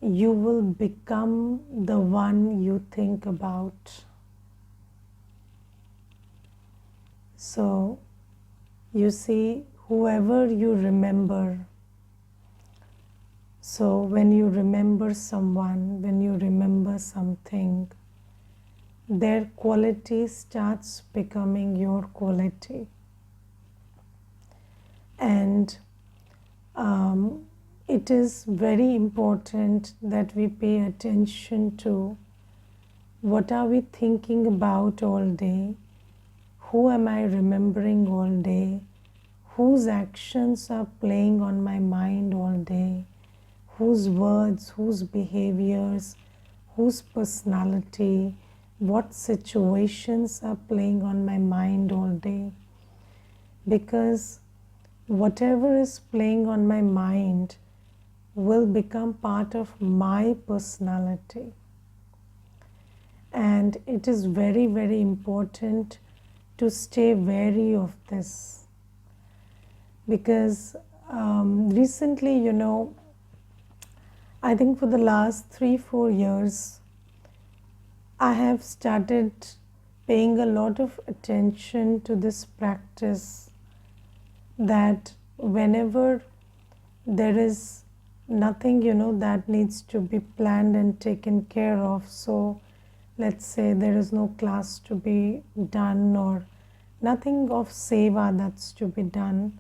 you will become the one you think about. So, you see, whoever you remember, so when you remember someone, when you remember something, their quality starts becoming your quality. And it is very important that we pay attention to what are we thinking about all day, who am I remembering all day, whose actions are playing on my mind all day, whose words, whose behaviors, whose personality, what situations are playing on my mind all day. Because whatever is playing on my mind will become part of my personality. And it is very, very important to stay wary of this. Because recently, I think for the last 3-4 years, I have started paying a lot of attention to this practice that whenever there is nothing, that needs to be planned and taken care of. So let's say there is no class to be done or nothing of seva that's to be done.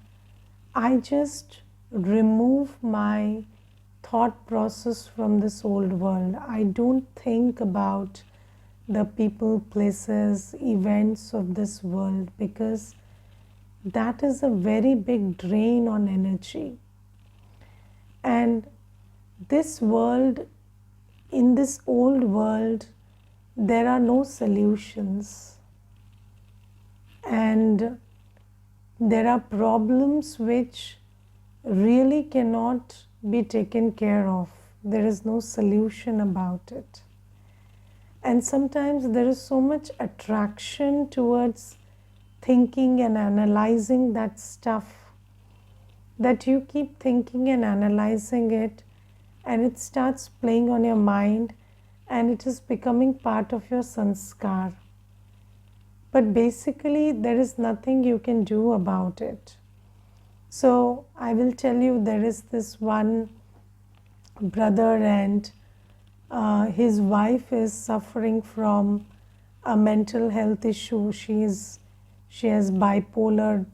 I just remove my thought process from this old world. I don't think about the people, places, events of this world, because that is a very big drain on energy. And this world, in this old world, there are no solutions. And there are problems which really cannot be taken care of. There is no solution about it. And sometimes there is so much attraction towards thinking and analyzing that stuff that you keep thinking and analyzing it, and it starts playing on your mind, and it is becoming part of your sanskar. But basically, there is nothing you can do about it. So I will tell you, there is this one brother, and his wife is suffering from a mental health issue. She has bipolar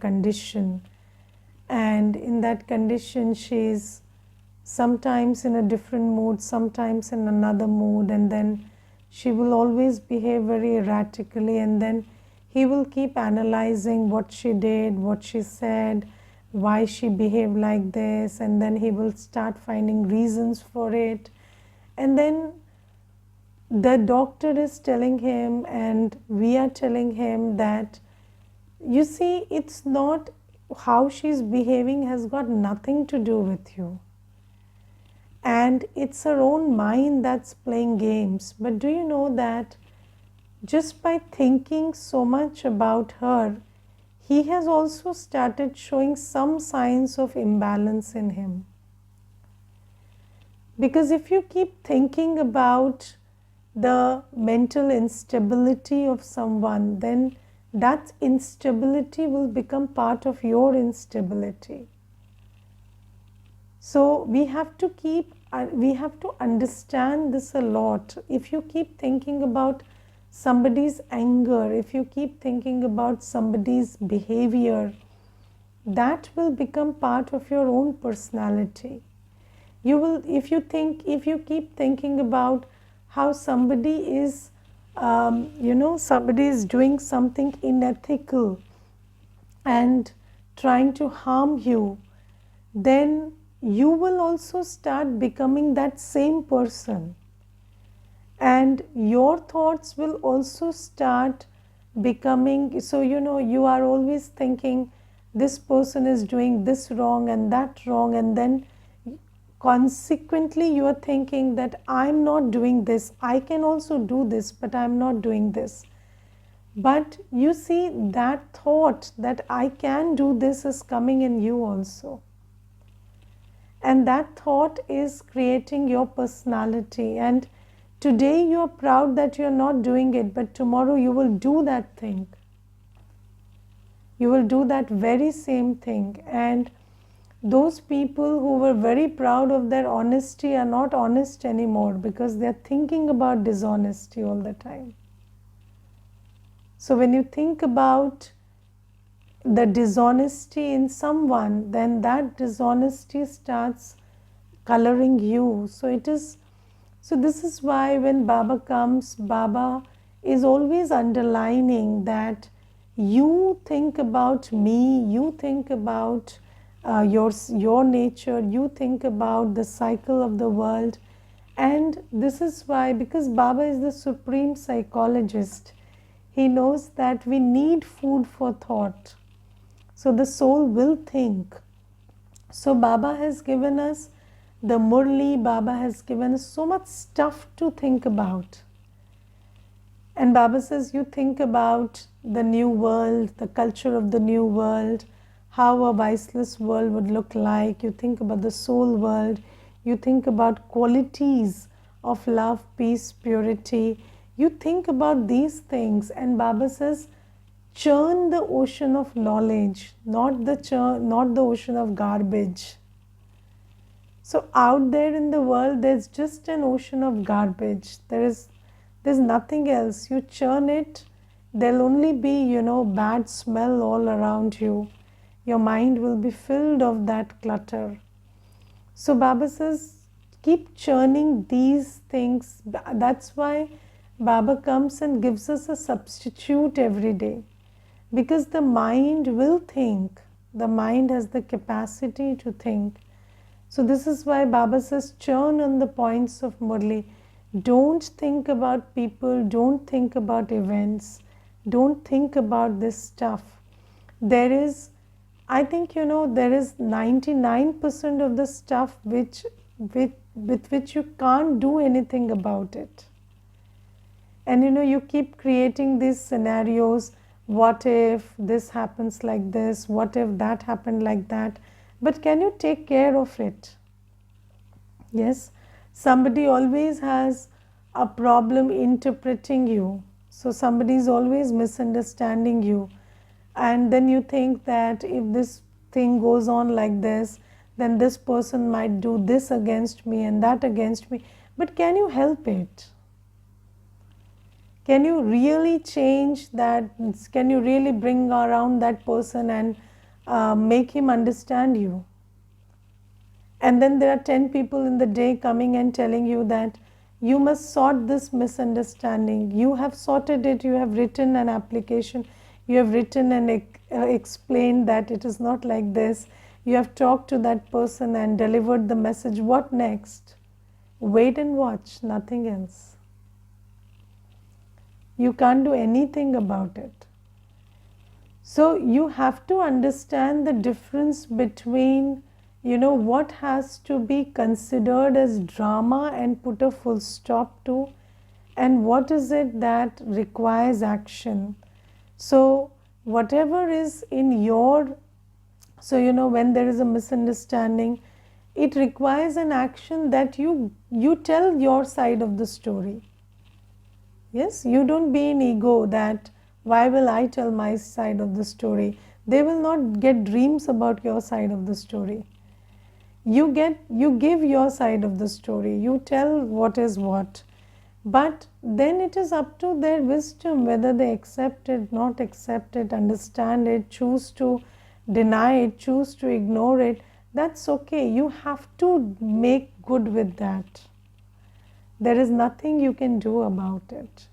condition, and in that condition she is sometimes in a different mood, sometimes in another mood, and then she will always behave very erratically, and then he will keep analyzing what she did, what she said, why she behaved like this, and then he will start finding reasons for it. And then the doctor is telling him, and we are telling him that, you see, it's not how she's behaving has got nothing to do with you. And it's her own mind that's playing games. But do you know that just by thinking so much about her, he has also started showing some signs of imbalance in him. Because if you keep thinking about the mental instability of someone, then that instability will become part of your instability. So we have to understand this a lot. If you keep thinking about somebody's anger, if you keep thinking about somebody's behavior, that will become part of your own personality. If you keep thinking about how somebody is somebody is doing something unethical and trying to harm you, then you will also start becoming that same person, and your thoughts will also start becoming, so you are always thinking this person is doing this wrong and that wrong, and then consequently you are thinking that I'm not doing this, I can also do this, but I'm not doing this. But you see, that thought that I can do this is coming in you also. And that thought is creating your personality. And today you are proud that you are not doing it, but tomorrow you will do that thing. You will do that very same thing. And those people who were very proud of their honesty are not honest anymore because they're thinking about dishonesty all the time. So when you think about the dishonesty in someone, then that dishonesty starts coloring you. So this is why when Baba comes, Baba is always underlining that you think about me, you think about your nature, you think about the cycle of the world. And this is why, because Baba is the supreme psychologist, he knows that we need food for thought. So the soul will think. So Baba has given us the Murli, Baba has given us so much stuff to think about. And Baba says, you think about the new world, the culture of the new world, how a viceless world would look like. You think about the soul world. You think about qualities of love, peace, purity. You think about these things. And Baba says, churn the ocean of knowledge, not the ocean of garbage. So out there in the world, there's just an ocean of garbage. There's nothing else. You churn it, there'll only be, bad smell all around you. Your mind will be filled of that clutter. So Baba says, keep churning these things. That's why Baba comes and gives us a substitute every day. Because the mind will think. The mind has the capacity to think. So this is why Baba says, churn on the points of Murli. Don't think about people, don't think about events, don't think about this stuff. There is, I think, there is 99% of the stuff with which you can't do anything about it. And you keep creating these scenarios. What if this happens like this? What if that happened like that? But can you take care of it? Yes, somebody always has a problem interpreting you. So somebody is always misunderstanding you. And then you think that if this thing goes on like this, then this person might do this against me and that against me. But can you help it? Can you really change that? Can you really bring around that person and make him understand you? And then there are 10 people in the day coming and telling you that you must sort this misunderstanding. You have sorted it, you have written an application, you have written and explained that it is not like this. You have talked to that person and delivered the message. What next? Wait and watch, nothing else. You can't do anything about it. So you have to understand the difference between what has to be considered as drama and put a full stop to, and what is it that requires action. So whatever is in your, when there is a misunderstanding, it requires an action that you tell your side of the story. Yes, you don't be in ego that why will I tell my side of the story? They will not get dreams about your side of the story. You give your side of the story. You tell what is what. But then it is up to their wisdom whether they accept it, not accept it, understand it, choose to deny it, choose to ignore it. That's okay. You have to make good with that. There is nothing you can do about it.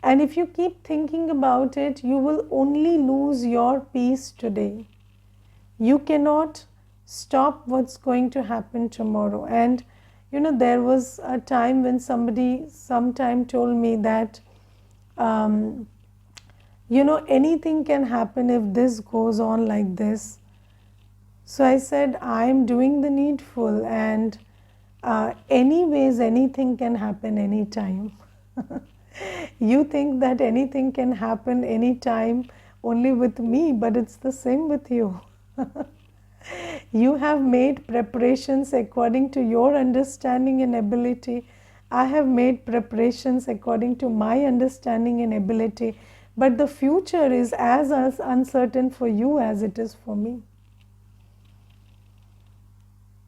And if you keep thinking about it, you will only lose your peace today. You cannot stop what's going to happen tomorrow. And there was a time when somebody sometime told me that anything can happen if this goes on like this. So I said, I'm doing the needful, and anyways anything can happen anytime. You think that anything can happen anytime only with me, but it's the same with you. You have made preparations according to your understanding and ability. I have made preparations according to my understanding and ability. But the future is as uncertain for you as it is for me.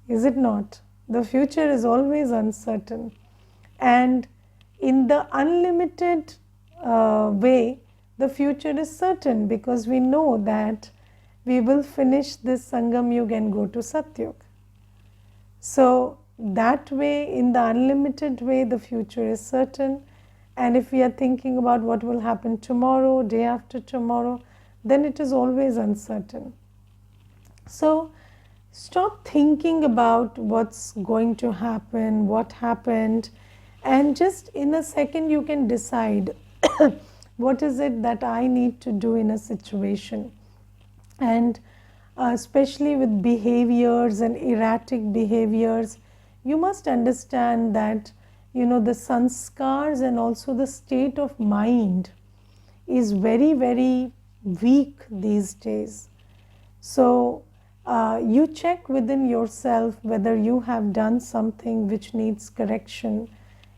Is it not? The future is always uncertain. And in the unlimited way, the future is certain, because we know that we will finish this Sangam Yuga and go to Satyug. So that way, in the unlimited way, the future is certain. And if we are thinking about what will happen tomorrow, day after tomorrow, then it is always uncertain. So stop thinking about what's going to happen, what happened, and just in a second you can decide what is it that I need to do in a situation. And especially with behaviors and erratic behaviors, you must understand that the sanskars and also the state of mind is very, very weak these days. So you check within yourself whether you have done something which needs correction.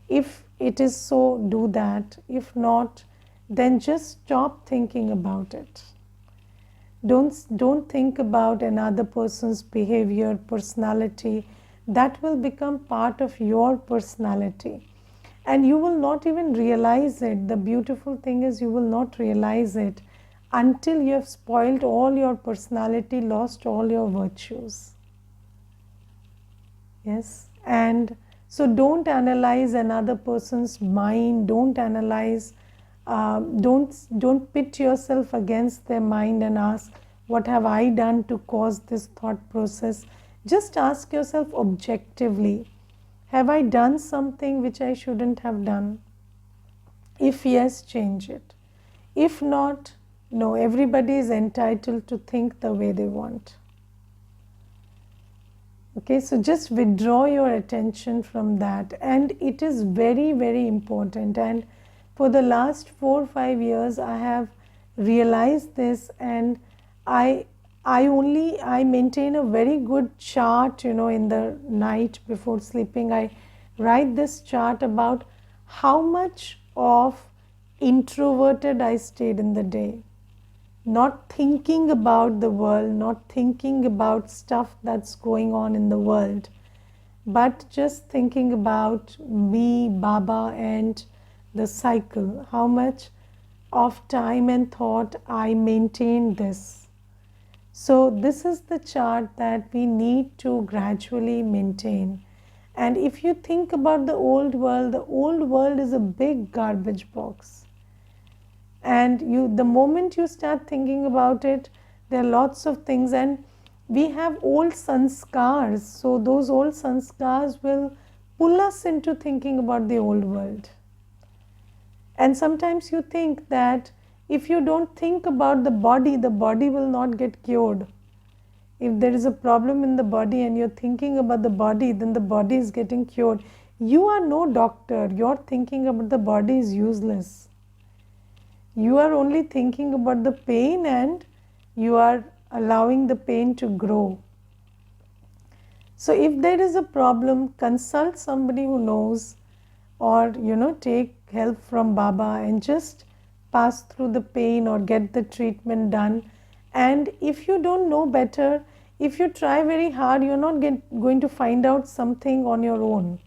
If it is so, do that. If not, then just stop thinking about it. Don't think about another person's behavior, personality. That will become part of your personality. And you will not even realize it. The beautiful thing is, you will not realize it until you have spoiled all your personality, lost all your virtues. Yes. And so don't analyze another person's mind. Don't analyze, don't pit yourself against their mind and ask, what have I done to cause this thought process? Just ask yourself objectively, have I done something which I shouldn't have done? If yes, change it. If not, no, everybody is entitled to think the way they want. Okay, so just withdraw your attention from that. And it is very, very important. And for the last 4 or 5 years, I have realized this, and I maintain a very good chart, in the night before sleeping. I write this chart about how much of introverted I stayed in the day. Not thinking about the world, not thinking about stuff that's going on in the world, but just thinking about me, Baba, and the cycle. How much of time and thought I maintain this. So this is the chart that we need to gradually maintain. And if you think about the old world is a big garbage box. And the moment you start thinking about it, there are lots of things, and we have old sanskars. So those old sanskars will pull us into thinking about the old world. And sometimes you think that if you don't think about the body will not get cured. If there is a problem in the body and you're thinking about the body, then the body is getting cured. You are no doctor. Your thinking about the body is useless. You are only thinking about the pain, and you are allowing the pain to grow. So if there is a problem, consult somebody who knows, or take help from Baba and just pass through the pain or get the treatment done. And if you don't know better, if you try very hard, you're not going to find out something on your own.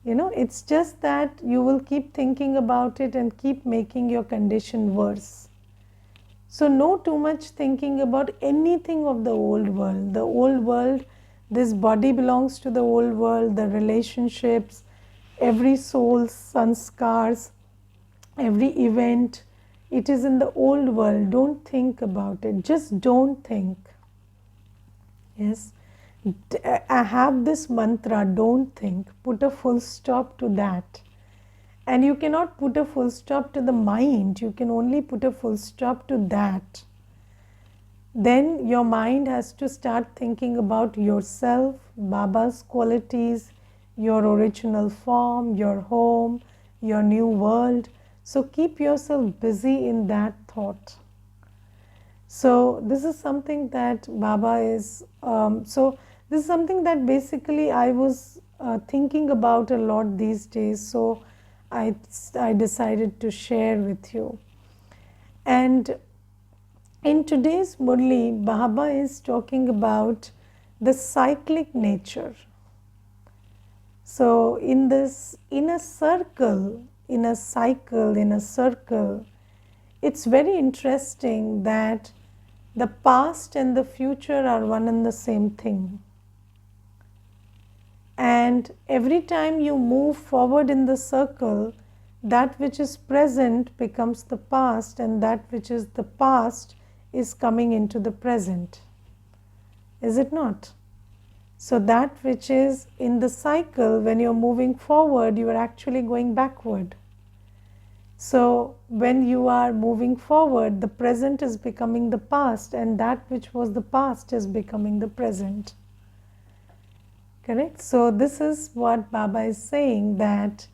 It's just that you will keep thinking about it and keep making your condition worse. So no too much thinking about anything of the old world. The old world, this body belongs to the old world, the relationships, every soul's sanskars, every event, it is in the old world. Don't think about it. Just don't think. Yes. I have this mantra, don't think. Put a full stop to that. And you cannot put a full stop to the mind. You can only put a full stop to that. Then your mind has to start thinking about yourself, Baba's qualities, your original form, your home, your new world. So keep yourself busy in that thought. So this is something that Baba is, this is something that basically I was thinking about a lot these days. So I decided to share with you. And in today's Murli, Baba is talking about the cyclic nature. So in a circle, in a cycle, in a circle, it's very interesting that the past and the future are one and the same thing. And every time you move forward in the circle, that which is present becomes the past, and that which is the past is coming into the present. Is it not? So that which is in the cycle, when you're moving forward, you are actually going backward. So when you are moving forward, the present is becoming the past, and that which was the past is becoming the present. Correct? So this is what Baba is saying, that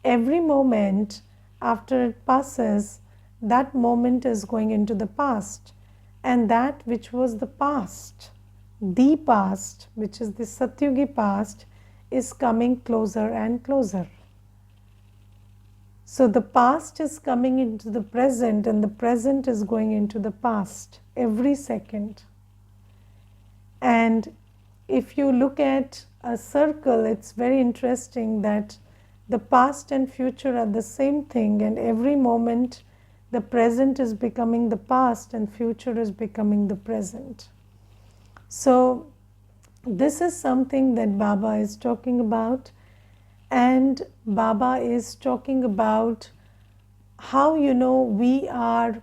every moment after it passes, that moment is going into the past, and that which was the past, which is the Satyugi past, is coming closer and closer. So the past is coming into the present, and the present is going into the past every second. And if you look at a circle, it's very interesting that the past and future are the same thing, and every moment the present is becoming the past and future is becoming the present. So this is something that Baba is talking about, and Baba is talking about how, we are,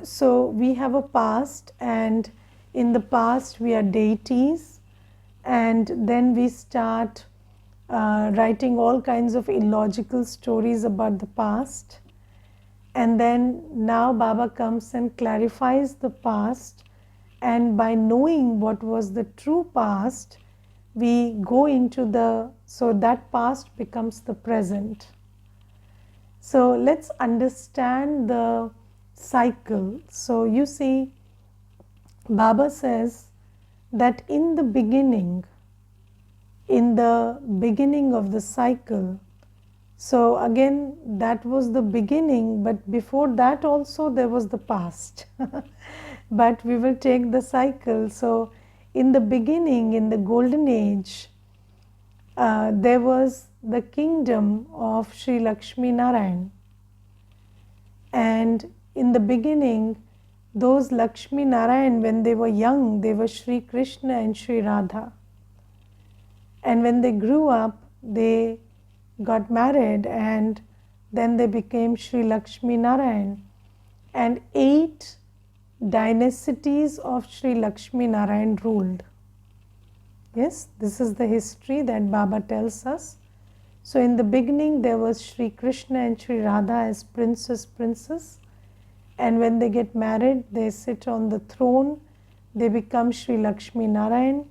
so we have a past, and in the past we are deities, and then we start writing all kinds of illogical stories about the past. And then now Baba comes and clarifies the past, and by knowing what was the true past, we go into so that past becomes the present. So let's understand the cycle. So you see, Baba says that in the beginning of the cycle, so again, that was the beginning, but before that also there was the past. But we will take the cycle. So in the beginning, in the golden age, there was the kingdom of Sri Lakshmi Narayan. And in the beginning, those Lakshmi Narayan, when they were young, they were Sri Krishna and Sri Radha. And when they grew up, they got married, and then they became Sri Lakshmi Narayan. And 8 dynasties of Sri Lakshmi Narayan ruled. Yes, this is the history that Baba tells us. So in the beginning there was Sri Krishna and Sri Radha as princess. And when they get married, they sit on the throne, they become Sri Lakshmi Narayan.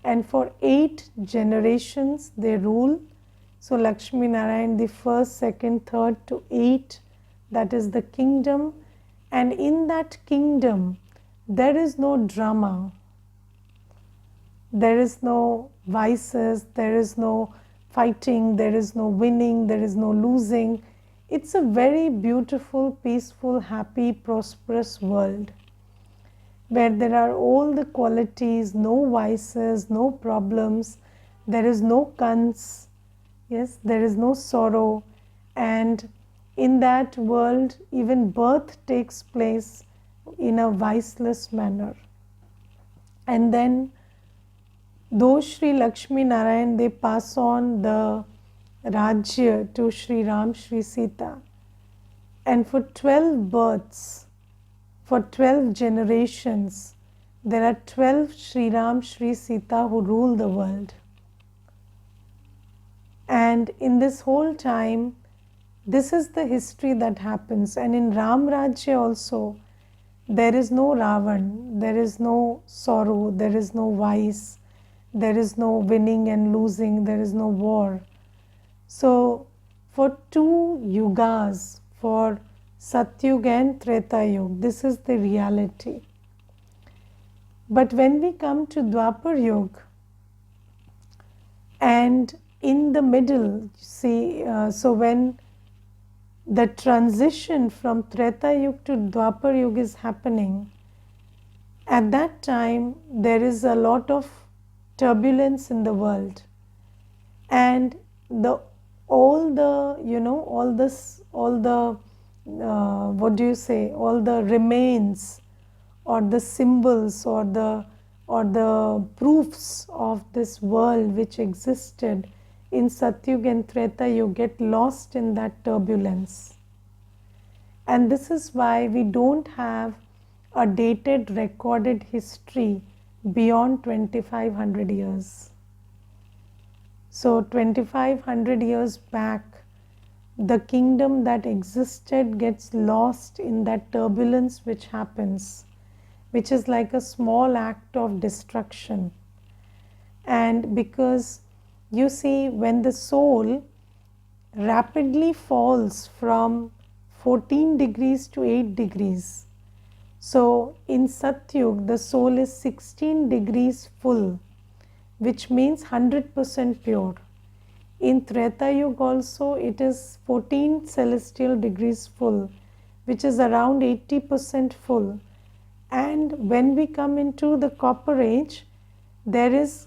And for 8 generations they rule. So Lakshmi Narayan, the first, second, third to 8, that is the kingdom. And in that kingdom, there is no drama. There is no vices, there is no fighting, there is no winning, there is no losing. It's a very beautiful, peaceful, happy, prosperous world, where there are all the qualities, no vices, no problems, there is no cons, yes, there is no sorrow. And in that world, even birth takes place in a viceless manner. And then those Sri Lakshmi Narayan, they pass on the Rajya to Sri Ram, Sri Sita. And for 12 births, for 12 generations, there are 12 Sri Ram, Sri Sita who rule the world. And in this whole time, this is the history that happens. And in Ram Rajya also, there is no Ravan, there is no sorrow, there is no vice, there is no winning and losing, there is no war. So for 2 yugas, for Satyug and Treta Yuga. This is the reality. But when we come to Dwapar Yuga, and in the middle, see, so when the transition from Treta Yuga to Dwapar Yuga is happening, at that time there is a lot of turbulence in the world, and all the remains or the symbols or the proofs of this world which existed in Satyuga and Treta Yuga get lost in that turbulence. And this is why we don't have a dated recorded history beyond 2500 years. So 2500 years back, the kingdom that existed gets lost in that turbulence which happens, which is like a small act of destruction. And because you see, when the soul rapidly falls from 14 degrees to 8 degrees, so in Satyug the soul is 16 degrees full, which means 100% pure. In Treta Yuga also it is 14 celestial degrees full, which is around 80% full. And when we come into the Copper Age, there is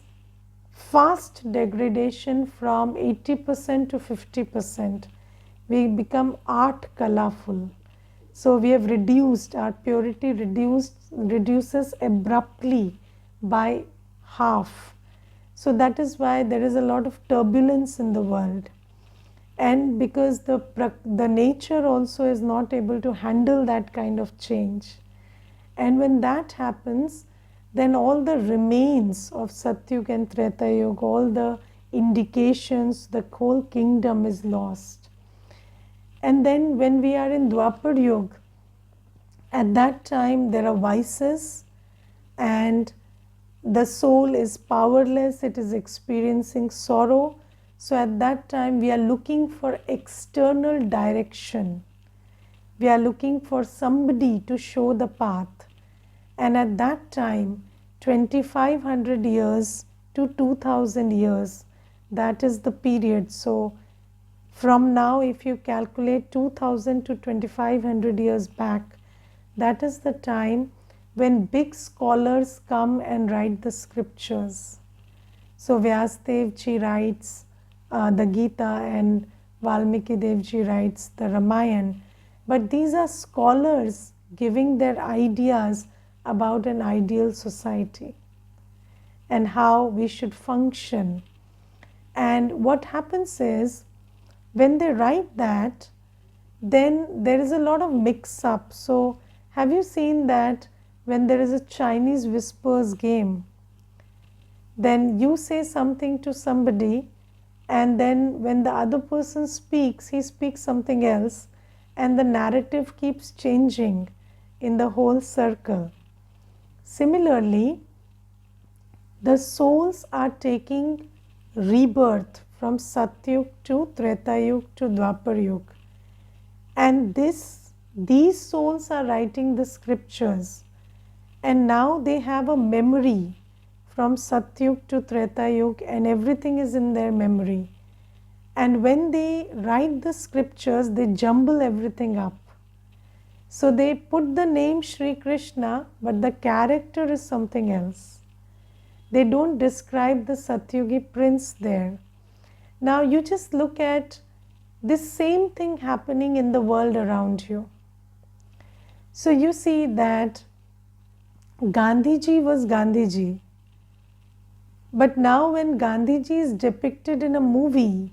fast degradation from 80% to 50%. We become art colorful. So we have reduced, our purity reduces abruptly by half. So that is why there is a lot of turbulence in the world. And because the nature also is not able to handle that kind of change. And when that happens, then all the remains of Satyuga and Treta Yuga, all the indications, the whole kingdom is lost. And then when we are in Dwapar Yuga, at that time there are vices and the soul is powerless, it is experiencing sorrow. So at that time we are looking for external direction. We are looking for somebody to show the path. And at that time, 2500 years to 2000 years, that is the period. So from now, if you calculate 2000 to 2500 years back, that is the time when big scholars come and write the scriptures. So Vyasadev ji writes the Gita and Valmiki Dev ji writes the Ramayana. But these are scholars giving their ideas about an ideal society and how we should function. And what happens is, when they write that, then there is a lot of mix-up. So have you seen that when there is a Chinese whispers game, then you say something to somebody, and then when the other person speaks, he speaks something else, and the narrative keeps changing in the whole circle. Similarly, the souls are taking rebirth from Satyug to Treta Yuga to Dwapar Yuga. And these souls are writing the scriptures. And now they have a memory from Satyug to Treta Yuga, and everything is in their memory. And when they write the scriptures, they jumble everything up. So they put the name Sri Krishna, but the character is something else. They don't describe the Satyugi prince there. Now you just look at this same thing happening in the world around you. So you see that Gandhiji was Gandhiji. But now when Gandhiji is depicted in a movie,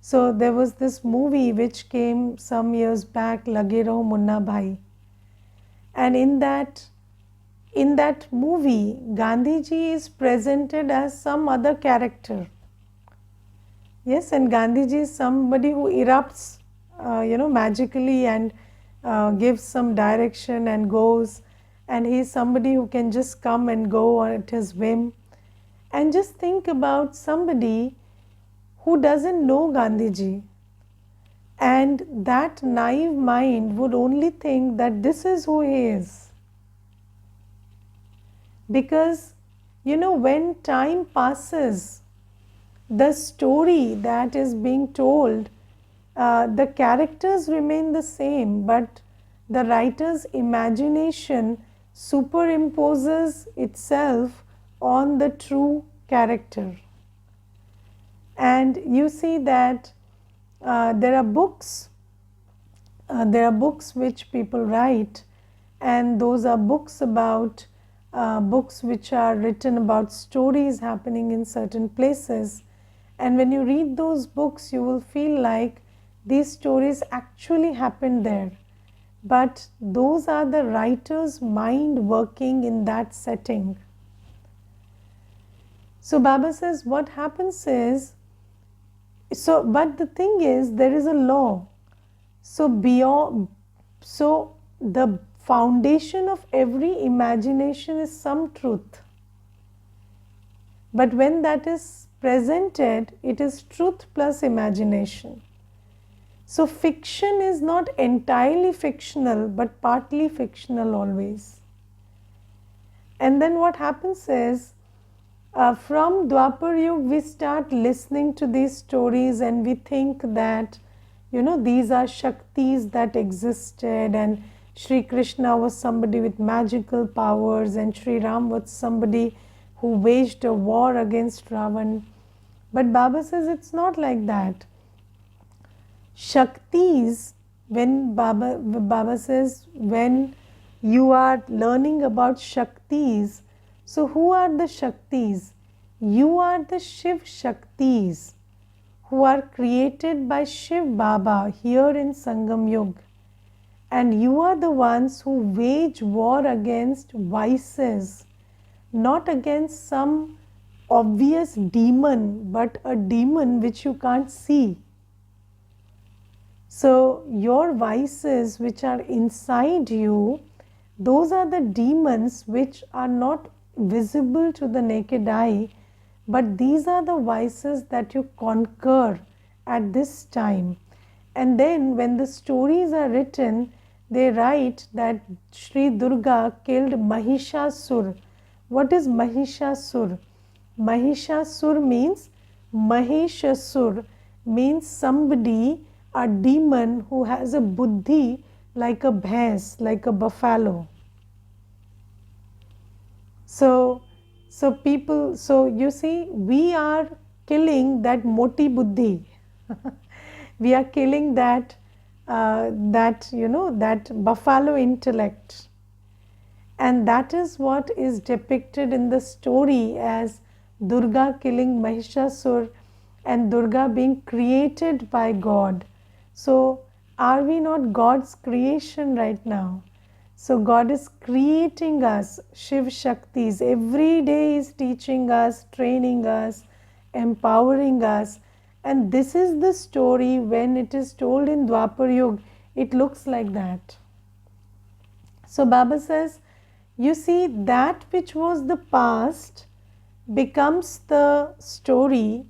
so there was this movie which came some years back, Lage Raho Munna Bhai. And in that movie, Gandhiji is presented as some other character. Yes, and Gandhiji is somebody who erupts, magically and gives some direction and goes. And he is somebody who can just come and go at his whim. And just think about somebody who doesn't know Gandhiji. And that naive mind would only think that this is who he is. Because, when time passes, the story that is being told, the characters remain the same, but the writer's imagination superimposes itself on the true character. And you see that there are books which people write, and those are books which are written about stories happening in certain places. And when you read those books, you will feel like these stories actually happened there, but those are the writer's mind working in that setting. So Baba says what happens is, but the thing is, there is a law. So the foundation of every imagination is some truth. But when that is presented, it is truth plus imagination. So fiction is not entirely fictional, but partly fictional always. And then what happens is, from Dwapar Yuga, we start listening to these stories and we think that, these are Shaktis that existed, and Sri Krishna was somebody with magical powers, and Sri Ram was somebody who waged a war against Ravan. But Baba says it's not like that. Shaktis, when Baba says, when you are learning about Shaktis, so who are the Shaktis? You are the Shiv Shaktis who are created by Shiv Baba here in Sangam Yuga. And you are the ones who wage war against vices, not against some obvious demon, but a demon which you can't see. So your vices which are inside you, those are the demons which are not visible to the naked eye, but these are the vices that you conquer at this time. And then when the stories are written, they write that Sri Durga killed Mahishasur. What is Mahishasur? Mahishasur means, Mahishasur means somebody, a demon who has a buddhi like a bhains, like a buffalo. So you see, we are killing that moti buddhi. We are killing that buffalo intellect. And that is what is depicted in the story as Durga killing Mahishasur and Durga being created by God. So are we not God's creation right now? So God is creating us, Shiv Shaktis. Every day is teaching us, training us, empowering us. And this is the story when it is told in Dwapar Yuga. It looks like that. So Baba says, you see, that which was the past becomes the story,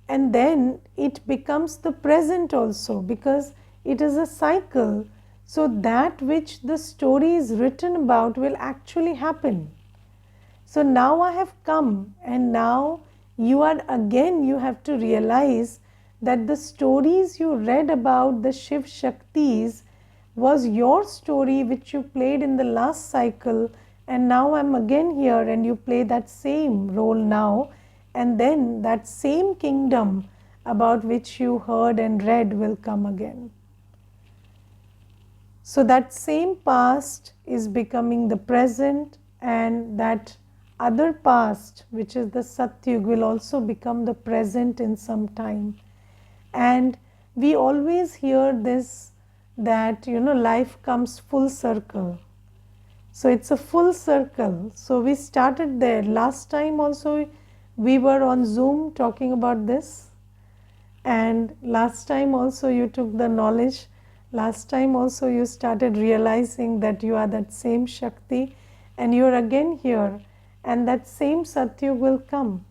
and then it becomes the present also, because it is a cycle. So that which the story is written about will actually happen. So now I have come, and now you have to realize that the stories you read about the Shiv Shaktis was your story which you played in the last cycle, and now I'm again here and you play that same role now, and then that same kingdom about which you heard and read will come again. So that same past is becoming the present, and that other past, which is the Satyug, will also become the present in some time. And we always hear this, that life comes full circle. So it's a full circle. So we started there. Last time also we were on Zoom talking about this, and last time also you took the knowledge. Last time also you started realizing that you are that same Shakti, and you are again here, and that same Satyug will come.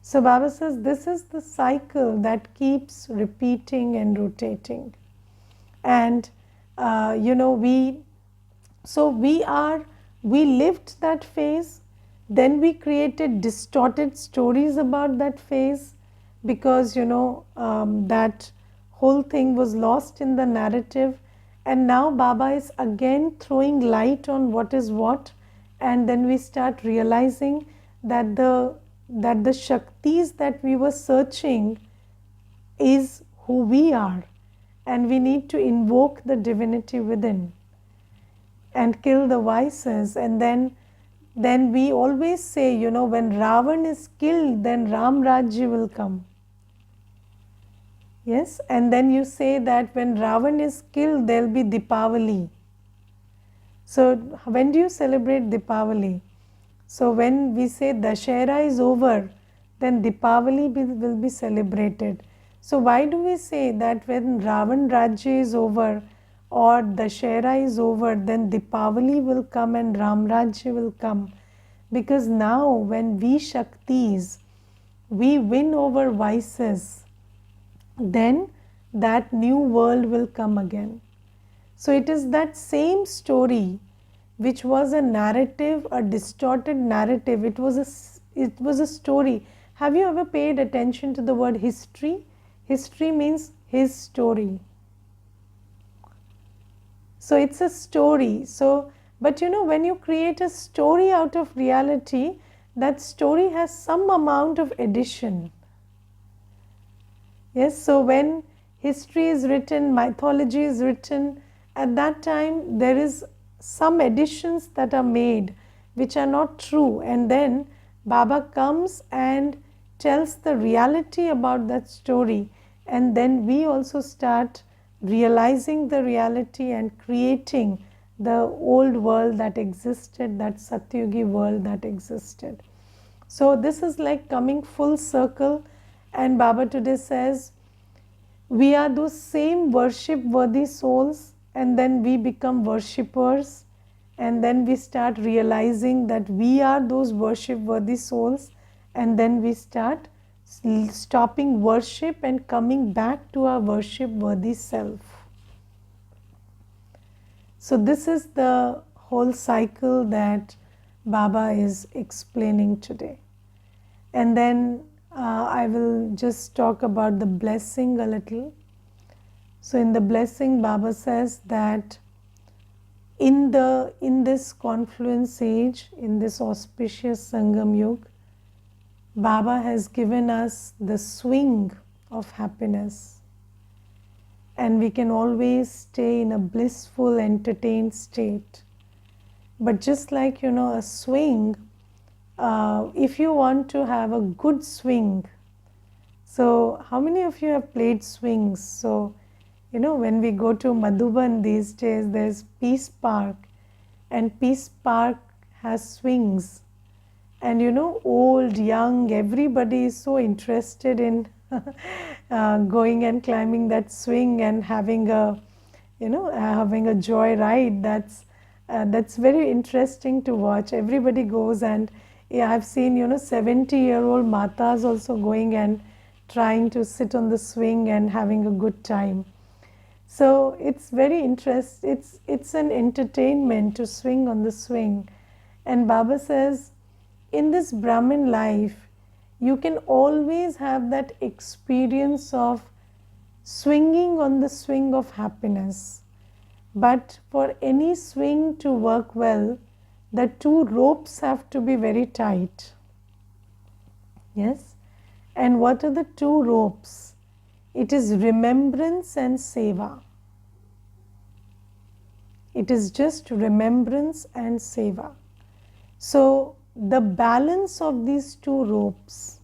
So Baba says this is the cycle that keeps repeating and rotating. And we lived that phase, then we created distorted stories about that phase, because that whole thing was lost in the narrative. And now Baba is again throwing light on what is what, and then we start realizing that the shaktis that we were searching is who we are, and we need to invoke the divinity within and kill the vices. And then we always say, when Ravan is killed, then Ram Rajya will come. Yes, and then you say that when Ravan is killed, there will be Dipavali. So when do you celebrate Dipavali? So when we say Dashera is over, then Dipavali will be celebrated. So why do we say that when Ravan Rajya is over or Dashera is over, then Dipavali will come and Ram Rajya will come? Because now when we Shaktis, we win over vices, then that new world will come again. So it is that same story which was a narrative, a distorted narrative. It was a story. Have you ever paid attention to the word history? History means his story. So it's a story. So, but when you create a story out of reality, that story has some amount of addition. Yes, so when history is written, mythology is written, at that time there is some additions that are made which are not true, and then Baba comes and tells the reality about that story, and then we also start realizing the reality and creating the old world that existed, that Satyugi world that existed. So this is like coming full circle, and Baba today says we are those same worship worthy souls, and then we become worshippers, and then we start realizing that we are those worship worthy souls, and then we start stopping worship and coming back to our worship worthy self. So this is the whole cycle that Baba is explaining today. And then I will just talk about the blessing a little. So in the blessing, Baba says that in this confluence age, in this auspicious Sangam Yug, Baba has given us the swing of happiness, and we can always stay in a blissful, entertained state. But just like a swing, if you want to have a good swing, so how many of you have played swings? So when we go to Madhuban these days, there's Peace Park, and Peace Park has swings, and old, young, everybody is so interested in going and climbing that swing and having a joy ride. That's very interesting to watch. Everybody goes, and I've seen 70-year-old matas also going and trying to sit on the swing and having a good time. So it's very interesting. It's an entertainment to swing on the swing. And Baba says, in this Brahmin life, you can always have that experience of swinging on the swing of happiness. But for any swing to work well, the two ropes have to be very tight. Yes? And what are the two ropes? It is remembrance and seva. It is just remembrance and seva. So the balance of these two ropes.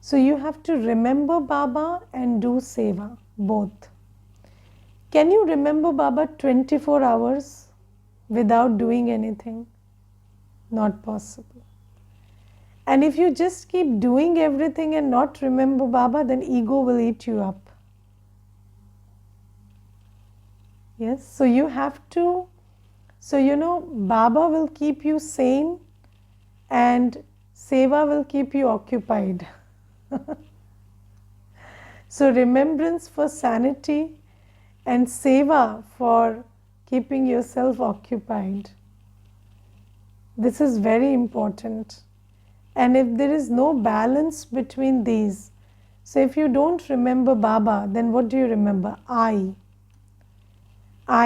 So you have to remember Baba and do seva, both. Can you remember Baba 24 hours without doing anything? Not possible. And if you just keep doing everything and not remember Baba, then ego will eat you up. Yes, so you have to, Baba will keep you sane and seva will keep you occupied. So remembrance for sanity and seva for keeping yourself occupied. This is very important. And if there is no balance between these, so if you don't remember Baba, then what do you remember? I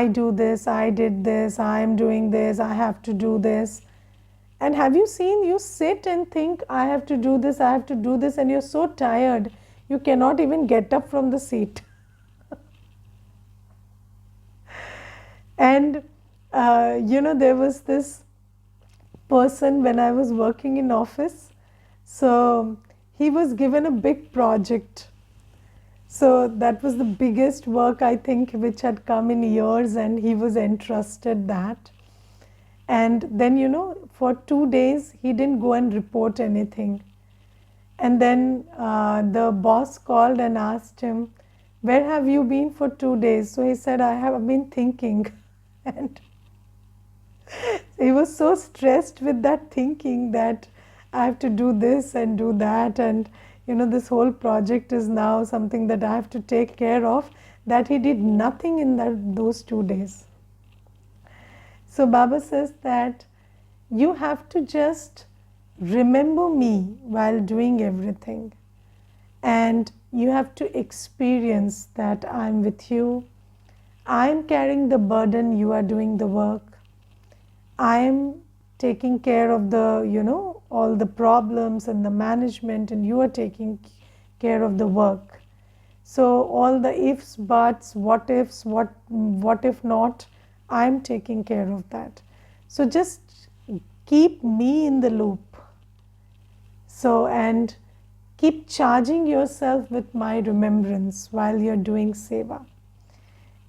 do this, I did this, I am doing this, I have to do this. And have you seen, you sit and think, I have to do this, I have to do this, and you're so tired, you cannot even get up from the seat. And there was this person when I was working in office. So he was given a big project. So that was the biggest work, I think, which had come in years, and he was entrusted that. And then, for 2 days, he didn't go and report anything. And then the boss called and asked him, where have you been for 2 days? So he said, I have been thinking. And he was so stressed with that thinking that I have to do this and do that, and this whole project is now something that I have to take care of, that he did nothing in those 2 days. So Baba says that you have to just remember me while doing everything, and you have to experience that I'm with you, I'm carrying the burden, you are doing the work, I am taking care of the, all the problems and the management, and you are taking care of the work. So all the ifs, buts, what ifs, what if not, I'm taking care of that. So just keep me in the loop. So, and keep charging yourself with my remembrance while you're doing seva.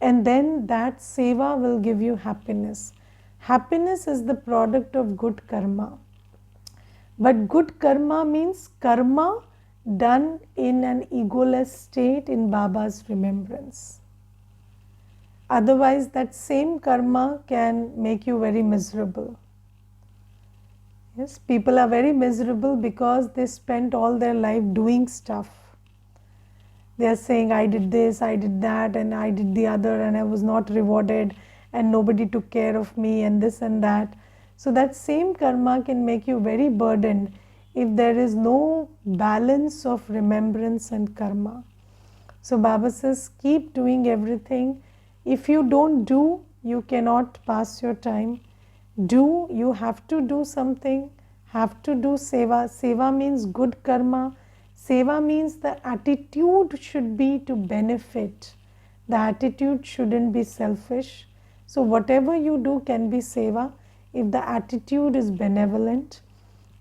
And then that seva will give you happiness. Happiness is the product of good karma. But good karma means karma done in an egoless state in Baba's remembrance. Otherwise, that same karma can make you very miserable. Yes, people are very miserable because they spent all their life doing stuff. They are saying, I did this, I did that, and I did the other, and I was not rewarded, and nobody took care of me, and this and that. So that same karma can make you very burdened if there is no balance of remembrance and karma. So Baba says, keep doing everything. If you don't do, you cannot pass your time. Do, you have to do something, have to do seva. Seva means good karma. Seva means the attitude should be to benefit. The attitude shouldn't be selfish. So whatever you do can be seva if the attitude is benevolent.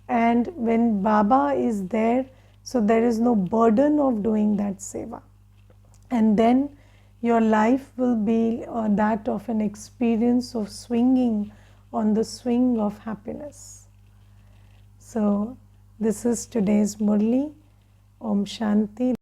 And when Baba is there, so there is no burden of doing that seva. And then your life will be that of an experience of swinging on the swing of happiness. So this is today's Murli. Om Shanti.